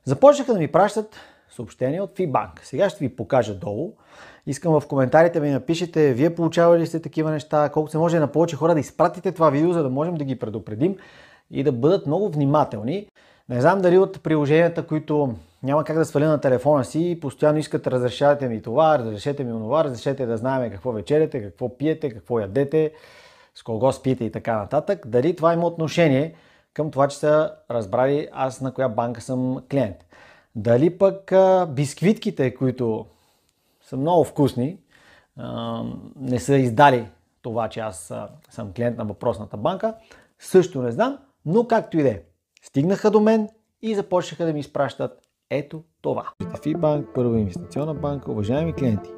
Започнаха да ми пращат съобщения от FIBank. Сега ще ви покажа долу. Искам в коментарите ми напишете, вие получавали ли сте такива неща, колко се може на повече хора да изпратите това видео, за да можем да ги предупредим и да бъдат много внимателни. Не знам дали от приложенията, които няма как да сваля на телефона си, постоянно искат разрешавате ми това, разрешете ми онова, разрешете да знаем какво вечеряте, какво пиете, какво ядете, с кого спите и така нататък. Дали това има отношение към това, че са разбрали аз на коя банка съм клиент. Дали пък бисквитките, които са много вкусни, не са издали това, че аз съм клиент на въпросната банка, също не знам, но както и да е. Стигнаха до мен и започнаха да ми изпращат ето това. FIBank, първа инвестиционна банка, уважаеми клиенти.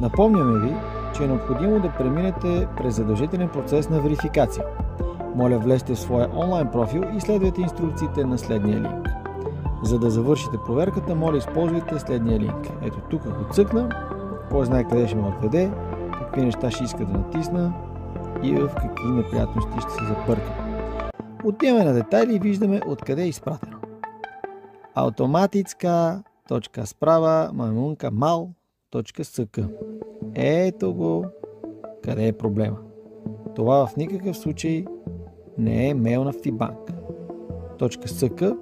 Напомняме ви, че е необходимо да преминете през задължителен процес на верификация. Моля, влезте в своя онлайн профил и следвайте инструкциите на следния линк. За да завършите проверката, моля, използвайте следния линк. Ето тук, ако цъкна, кой знае къде ще ме отведе, какви неща ще иска да натисна и в какви неприятности ще се запъркам. Отиваме на детайли и виждаме откъде е изпратено. Automaticka.sprava maimunka.mal.sk. Ето го къде е проблема. Това в никакъв случай не е мейл на FIBank. .sk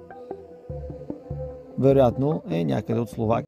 вероятно е някъде от Словакия.